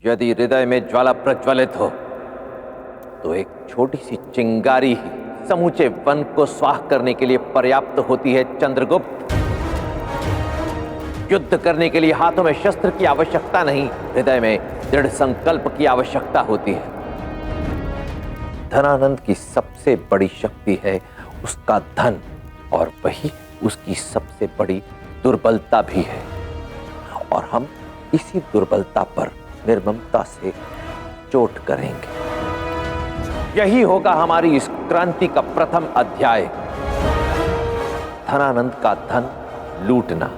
यदि हृदय में ज्वाला प्रज्वलित हो तो एक छोटी सी चिंगारी ही समूचे वन को स्वाह करने के लिए पर्याप्त होती है चंद्रगुप्त। युद्ध करने के लिए हाथों में शस्त्र की आवश्यकता नहीं, हृदय में दृढ़ संकल्प की आवश्यकता होती है। धनानंद की सबसे बड़ी शक्ति है उसका धन, और वही उसकी सबसे बड़ी दुर्बलता भी है। और हम इसी दुर्बलता पर निर्ममता से चोट करेंगे। यही होगा हमारी इस क्रांति का प्रथम अध्याय, धनानंद का धन लूटना।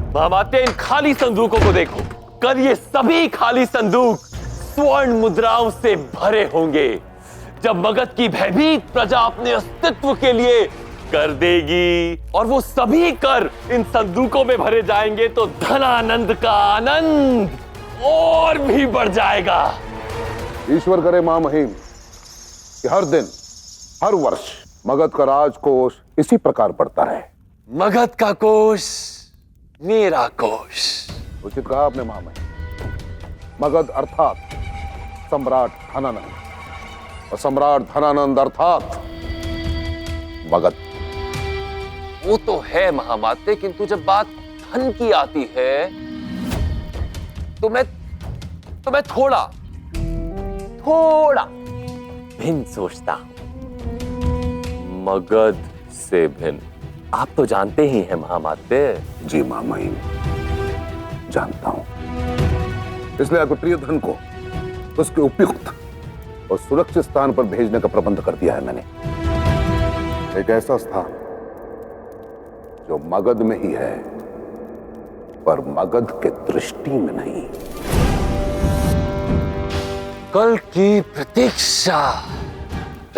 महामाते, इन खाली संदूकों को देखो। कल ये सभी खाली संदूक स्वर्ण मुद्राओं से भरे होंगे। जब मगध की भयभीत प्रजा अपने अस्तित्व के लिए कर देगी और वो सभी कर इन संदूकों में भरे जाएंगे तो धनानंद का आनंद और भी बढ़ जाएगा। ईश्वर करे महामहिम कि हर दिन हर वर्ष मगध का राजकोष इसी प्रकार बढ़ता रहे। मगध का कोष मेरा कोष। उचित कहा आपने महामहिम। मगध अर्थात सम्राट धनानंद, और सम्राट धनानंद अर्थात मगध। वो तो है महामाते, किंतु जब बात धन की आती है तो मैं थोड़ा भिन्न सोचता हूं। मगध से भिन्न। आप तो जानते ही हैं महामाते। जी महामहिम, जानता हूं। इसलिए आपके प्रिय धन को उसके उपयुक्त और सुरक्षित स्थान पर भेजने का प्रबंध कर दिया है मैंने। एक ऐसा स्थान जो मगध में ही है, पर मगध के दृष्टि में नहीं। कल की प्रतीक्षा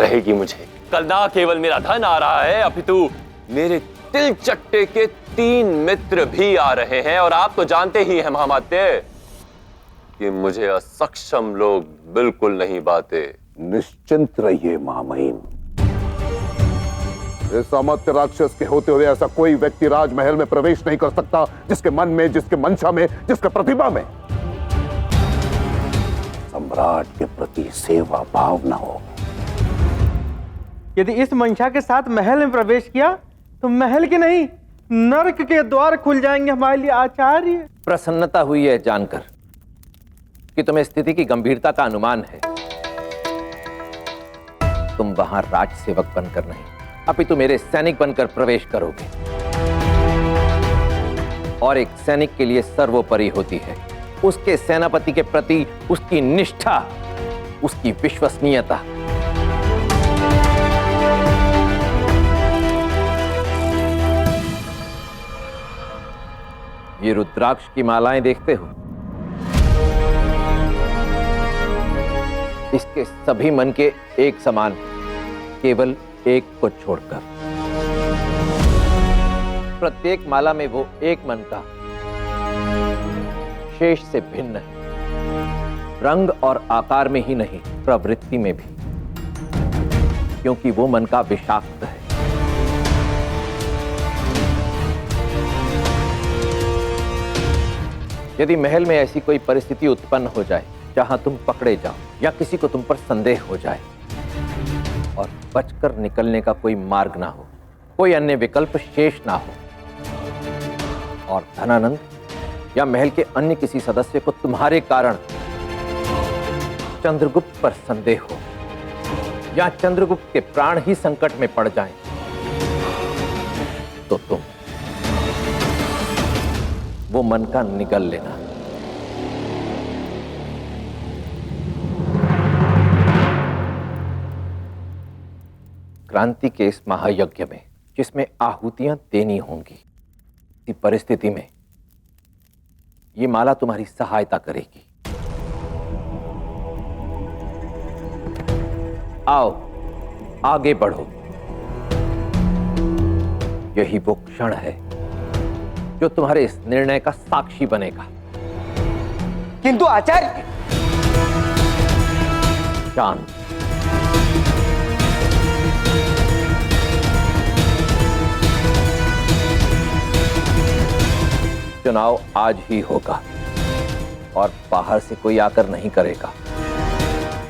रहेगी मुझे। कल ना केवल मेरा धन आ रहा है, अपितु मेरे तिल चट्टे के 3 मित्र भी आ रहे हैं। और आप तो जानते ही हैं महामाते कि मुझे असक्षम लोग बिल्कुल नहीं बाते। निश्चिंत रहिए महामहिम। इस सामर्थ्य राक्षस के होते हुए ऐसा कोई व्यक्ति राजमहल में प्रवेश नहीं कर सकता जिसके मन में, जिसके मंशा में, जिसके प्रतिभा में सम्राट के प्रति सेवा भाव न हो। यदि इस मंशा के साथ महल में प्रवेश किया तो महल के नहीं, नरक के द्वार खुल जाएंगे हमारे लिए आचार्य। प्रसन्नता हुई है जानकर कि तुम्हें स्थिति की गंभीरता का अनुमान है। तुम वहां राज सेवक बनकर नहीं, अपितु मेरे सैनिक बनकर प्रवेश करोगे। और एक सैनिक के लिए सर्वोपरि होती है उसके सेनापति के प्रति उसकी निष्ठा, उसकी विश्वसनीयता। ये रुद्राक्ष की मालाएं देखते हो, इसके सभी मन के एक समान, केवल एक को छोड़कर। प्रत्येक माला में वो एक मन का, शेष से भिन्न है। रंग और आकार में ही नहीं, प्रवृत्ति में भी, क्योंकि वो मन का विषाक्त है। यदि महल में ऐसी कोई परिस्थिति उत्पन्न हो जाए जहां तुम पकड़े जाओ या किसी को तुम पर संदेह हो जाए और बचकर निकलने का कोई मार्ग ना हो, कोई अन्य विकल्प शेष ना हो, और धनानंद या महल के अन्य किसी सदस्य को तुम्हारे कारण चंद्रगुप्त पर संदेह हो या चंद्रगुप्त के प्राण ही संकट में पड़ जाएं, तो तुम वो मन का निगल लेना। क्रांति के इस महायज्ञ में, जिसमें आहुतियां देनी होंगी, इस परिस्थिति में ये माला तुम्हारी सहायता करेगी। आओ आगे बढ़ो। यही वो क्षण है जो तुम्हारे इस निर्णय का साक्षी बनेगा। किंतु आचार्य, शांत। चुनाव आज ही होगा और बाहर से कोई आकर नहीं करेगा,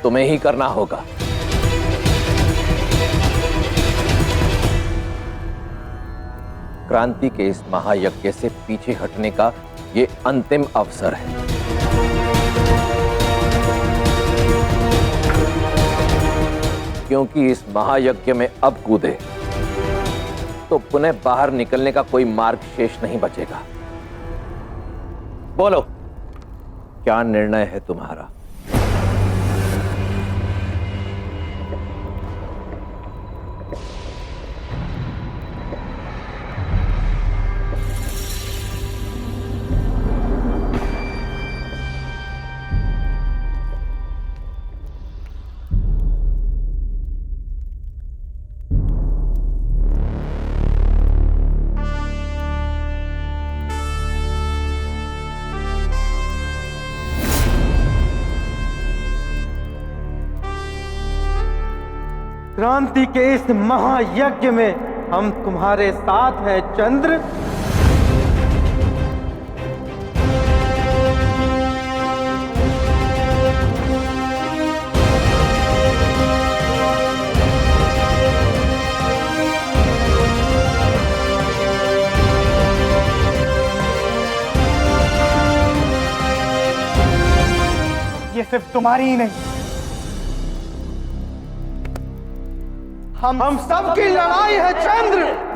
तुम्हें ही करना होगा। क्रांति के इस महायज्ञ से पीछे हटने का ये अंतिम अवसर है। क्योंकि इस महायज्ञ में अब कूदे तो पुनः बाहर निकलने का कोई मार्ग शेष नहीं बचेगा। बोलो, क्या निर्णय है तुम्हारा? क्रांति के इस महायज्ञ में हम तुम्हारे साथ हैं चंद्र। ये सिर्फ तुम्हारी ही नहीं, हम सबकी लड़ाई है चंद्र।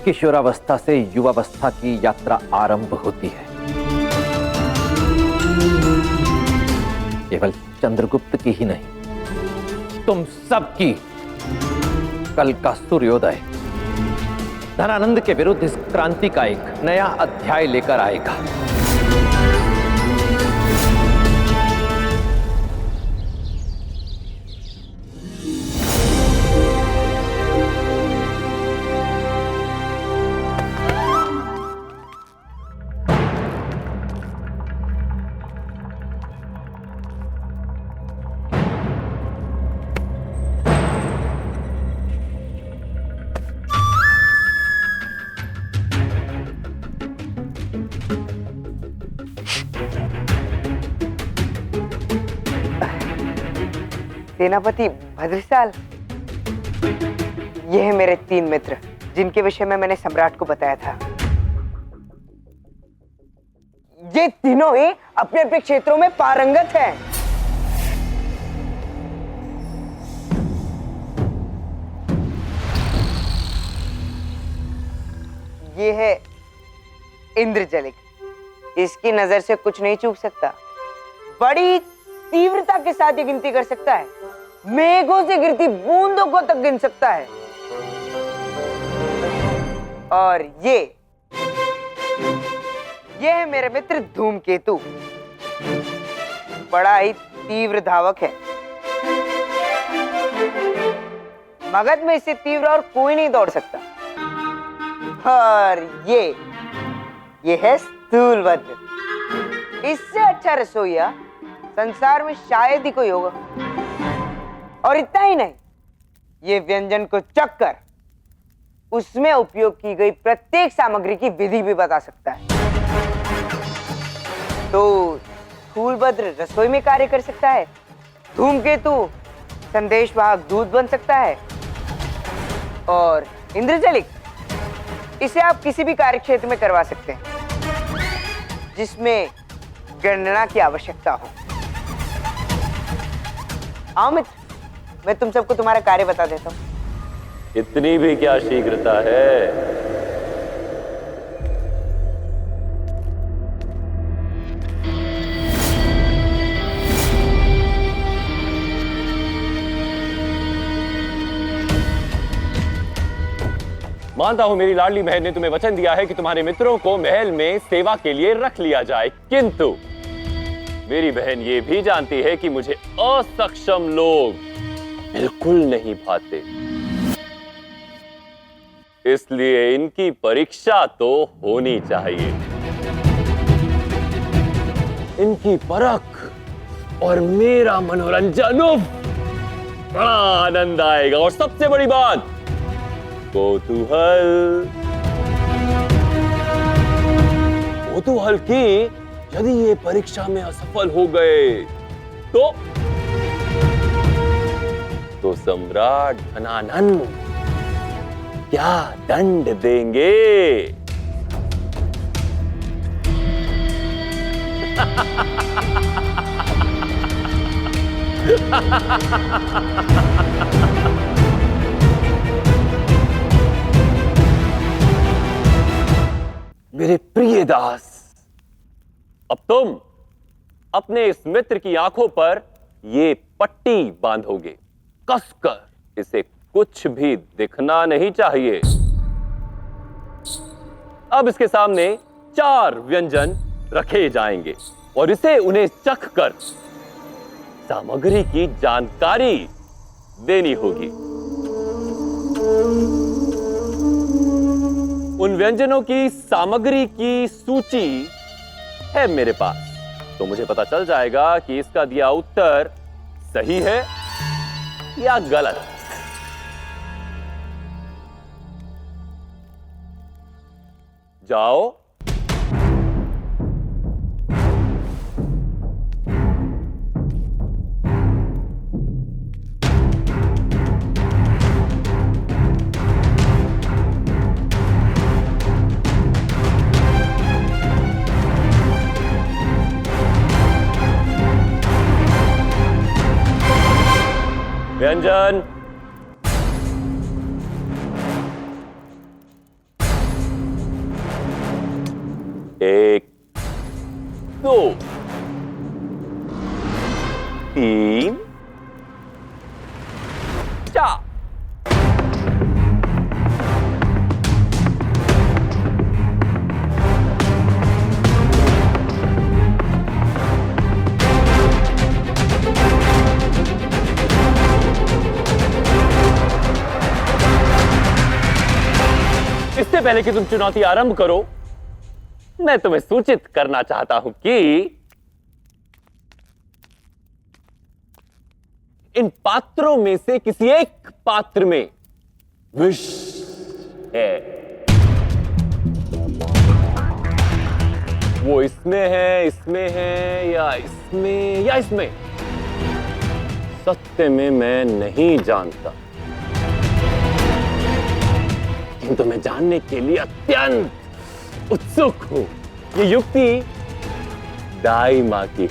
किशोरावस्था से युवावस्था की यात्रा आरंभ होती है। केवल चंद्रगुप्त की ही नहीं, तुम सबकी। कल का सूर्योदय धनानंद के विरुद्ध इस क्रांति का एक नया अध्याय लेकर आएगा। सेनापति भद्रसाल, ये है मेरे 3 मित्र जिनके विषय में मैंने सम्राट को बताया था। ये तीनों ही अपने अपने क्षेत्रों में पारंगत हैं। ये है इंद्रजलिक, इसकी नजर से कुछ नहीं चूक सकता, बड़ी तीव्रता के साथ ये गिनती कर सकता है, मेघों से गिरती बूंदों को तक गिन सकता है। और ये है मेरे मित्र धूमकेतु, बड़ा ही तीव्र धावक है, मगध में इससे तीव्र और कोई नहीं दौड़ सकता। और ये है स्थूलभद्र, इससे अच्छा रसोइया संसार में शायद ही कोई होगा। और इतना ही नहीं, ये व्यंजन को चखकर उसमें उपयोग की गई प्रत्येक सामग्री की विधि भी बता सकता है। तो स्थूलभद्र रसोई में कार्य कर सकता है, धूमकेतु संदेशवाहक दूत बन सकता है, और इंद्रजलिक इसे आप किसी भी कार्यक्षेत्र में करवा सकते हैं जिसमें गणना की आवश्यकता हो। आओ मित्र, मैं तुम सबको तुम्हारा कार्य बता देता हूं। इतनी भी क्या शीघ्रता है? मानता हूं मेरी लाडली बहन ने तुम्हें वचन दिया है कि तुम्हारे मित्रों को महल में सेवा के लिए रख लिया जाए, किंतु मेरी बहन ये भी जानती है कि मुझे असक्षम लोग बिल्कुल नहीं भाते। इसलिए इनकी परीक्षा तो होनी चाहिए। इनकी परख और मेरा मनोरंजन, उफ, बड़ा आनंद आएगा। और सबसे बड़ी बात, कौतूहल। कौतूहल की यदि ये परीक्षा में असफल हो गए तो सम्राट धनानंद क्या दंड देंगे? मेरे प्रिय दास, अब तुम अपने इस मित्र की आंखों पर ये पट्टी बांधोगे, कसकर। इसे कुछ भी दिखना नहीं चाहिए। अब इसके सामने 4 व्यंजन रखे जाएंगे और इसे उन्हें चख कर सामग्री की जानकारी देनी होगी। उन व्यंजनों की सामग्री की सूची है मेरे पास, तो मुझे पता चल जाएगा कि इसका दिया उत्तर सही है या गलत। जाओ। व्यंजन। एक, 2, 3, 4। इससे पहले कि तुम चुनौती आरंभ करो, मैं तुम्हें सूचित करना चाहता हूं कि इन पात्रों में से किसी एक पात्र में विष है। वो इसमें है या इसमें। सत्य में मैं नहीं जानता, किंतु मैं जानने के लिए अत्यंत उत्सुक हूं। ये युक्ति दाई मां की,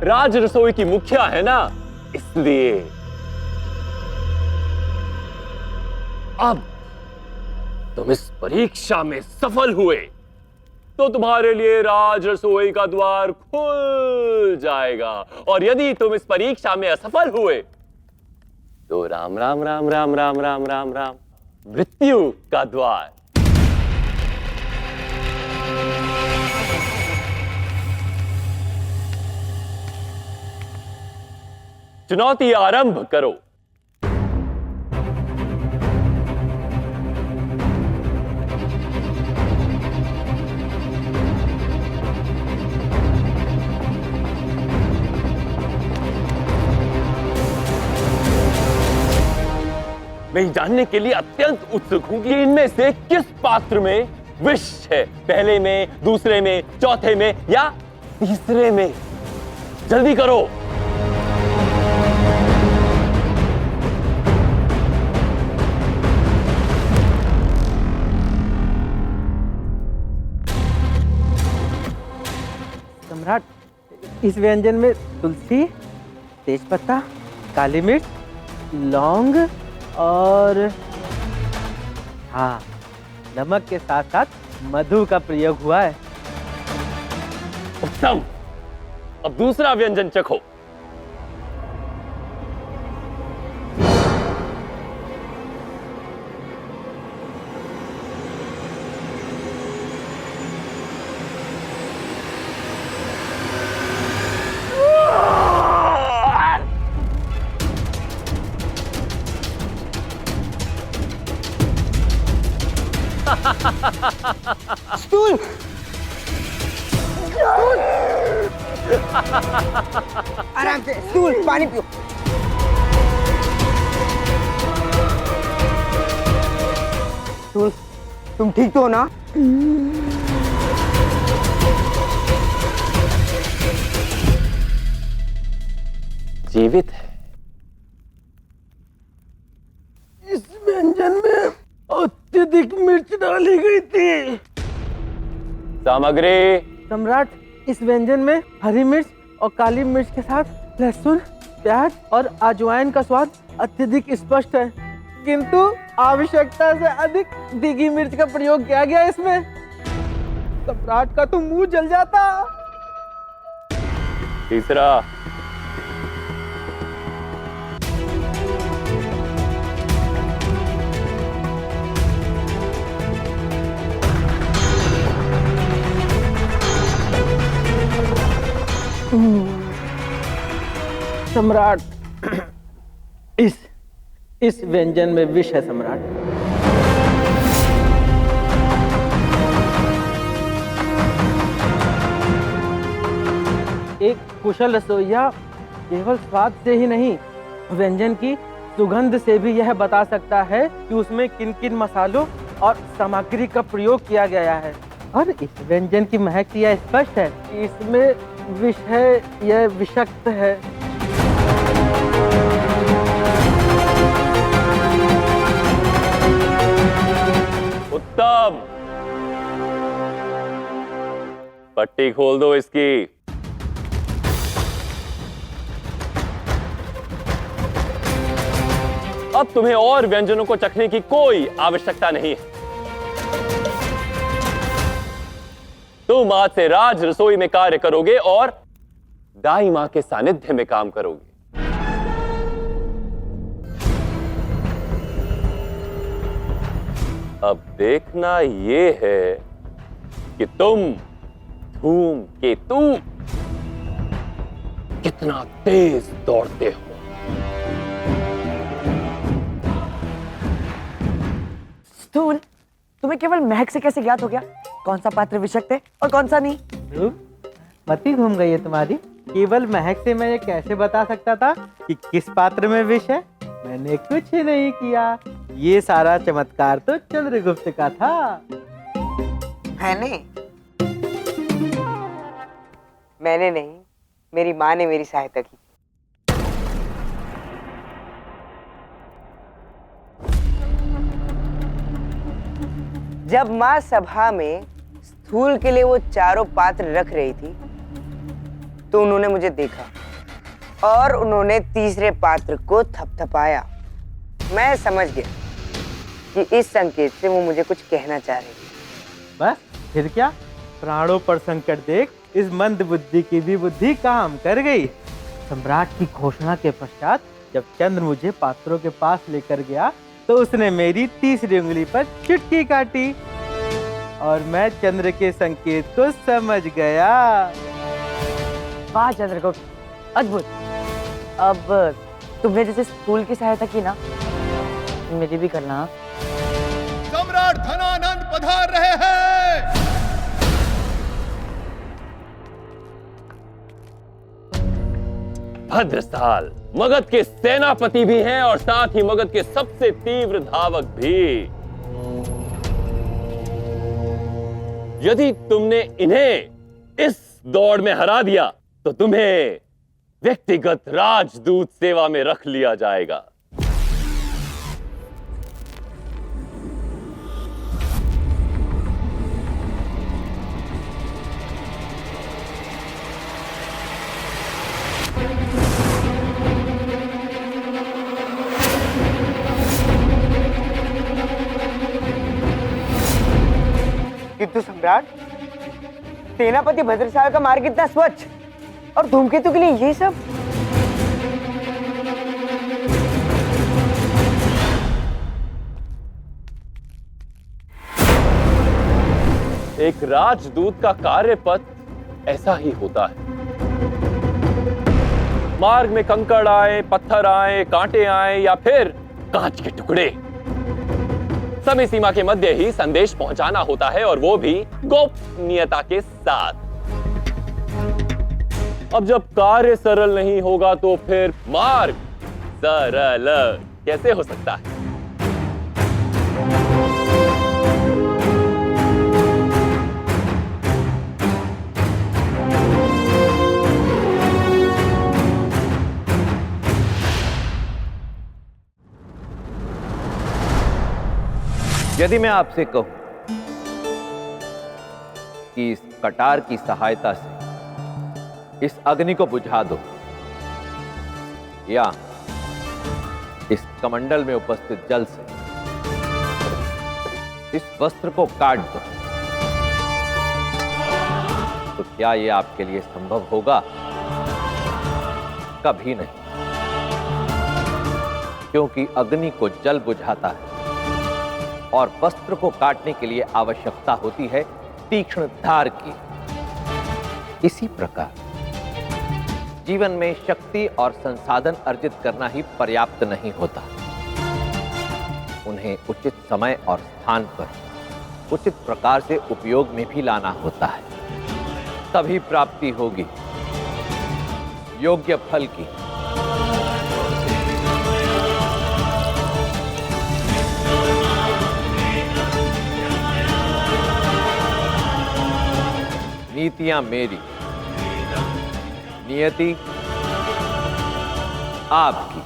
राज रसोई की मुखिया है ना, इसलिए। अब तुम इस परीक्षा में सफल हुए तो तुम्हारे लिए राज रसोई का द्वार खुल जाएगा, और यदि तुम इस परीक्षा में असफल हुए तो राम राम राम राम राम राम राम राम मृत्यु का द्वार। चुनौती आरंभ करो। मैं जानने के लिए अत्यंत उत्सुक हूं कि इनमें से किस पात्र में विष है। पहले में, दूसरे में, चौथे में या तीसरे में। जल्दी करो। सम्राट, इस व्यंजन में तुलसी, तेजपत्ता, काली मिर्च, लौंग और हाँ, नमक के साथ साथ मधु का प्रयोग हुआ है। उत्तम। अब दूसरा व्यंजन चखो। स्टूल। आराम से, स्टूल, पानी पियो। स्टूल, तुम ठीक तो हो ना? जीवित है। इस व्यंजन में अत्यधिक मिर्च डाली गई थी। सामग्री। सम्राट, इस व्यंजन में हरी मिर्च और काली मिर्च के साथ लहसुन, प्याज और अजवाइन का स्वाद अत्यधिक स्पष्ट है, किंतु आवश्यकता से अधिक भीगी मिर्च का प्रयोग किया गया इसमें। सम्राट का तो मुंह जल जाता। तीसरा। सम्राट, इस व्यंजन में विष है सम्राट। एक कुशल रसोइया केवल स्वाद से ही नहीं, व्यंजन की सुगंध से भी यह बता सकता है कि उसमें किन किन मसालों और सामग्री का प्रयोग किया गया है। और इस व्यंजन की महक से यह स्पष्ट है कि इसमें विष है, यह विषक्त है। उत्तम। पट्टी खोल दो इसकी। अब तुम्हें और व्यंजनों को चखने की कोई आवश्यकता नहीं है। तुम आज से राज रसोई में कार्य करोगे और दाई मां के सानिध्य में काम करोगे। अब देखना ये है कि तुम धूमकेतु कितना तेज दौड़ते हो। स्टूल, तुम्हें केवल महक से कैसे ज्ञात हो गया कौन सा पात्र विषक्त है और कौन सा नहीं? मती घूम गई है तुम्हारी। केवल महक से मैं ये कैसे बता सकता था कि किस पात्र में विष है? मैंने कुछ ही नहीं किया। ये सारा चमत्कार तो चंद्रगुप्त का था। मैंने नहीं, मेरी माँ ने मेरी सहायता की। जब माँ सभा में स्थूल के लिए वो चारों पात्र रख रही थी तो उन्होंने मुझे देखा और उन्होंने तीसरे पात्र को थपथपाया। मैं समझ गया कि इस संकेत से वो मुझे कुछ कहना चाह रही थी। बस फिर क्या, प्राणों पर संकट देख इस मंद बुद्धि की भी बुद्धि काम कर गई। सम्राट की घोषणा के पश्चात जब चंद्र मुझे पात्रों के पास लेकर गया तो उसने मेरी तीसरी उंगली पर चुटकी काटी और मैं चंद्र के संकेत को समझ गया। वाह चंद्रगुप्त, अद्भुत। अब तुमने जैसे स्थूल की सहायता की ना, मेरी भी करना। सम्राट धनानंद पधार रहे हैं। भद्रसाल मगध के सेनापति भी हैं और साथ ही मगध के सबसे तीव्र धावक भी। यदि तुमने इन्हें इस दौड़ में हरा दिया तो तुम्हें व्यक्तिगत राजदूत सेवा में रख लिया जाएगा। किंतु सम्राट, सेनापति भद्रसाल का मार्ग इतना स्वच्छ और धूमकेतु के लिए ये सब? एक राजदूत का कार्यपथ ऐसा ही होता है। मार्ग में कंकड़ आए, पत्थर आए, कांटे आए या फिर कांच के टुकड़े, समय सीमा के मध्य ही संदेश पहुंचाना होता है, और वो भी गोपनीयता के साथ। अब जब कार्य सरल नहीं होगा तो फिर मार्ग सरल कैसे हो सकता है? यदि मैं आपसे कहूं कि इस कटार की सहायता से इस अग्नि को बुझा दो, या इस कमंडल में उपस्थित जल से इस वस्त्र को काट दो, तो क्या यह आपके लिए संभव होगा? कभी नहीं, क्योंकि अग्नि को जल बुझाता है और वस्त्र को काटने के लिए आवश्यकता होती है तीक्ष्ण धार की। इसी प्रकार जीवन में शक्ति और संसाधन अर्जित करना ही पर्याप्त नहीं होता, उन्हें उचित समय और स्थान पर उचित प्रकार से उपयोग में भी लाना होता है, तभी प्राप्ति होगी योग्य फल की। नीतियां मेरी, नियति आपकी।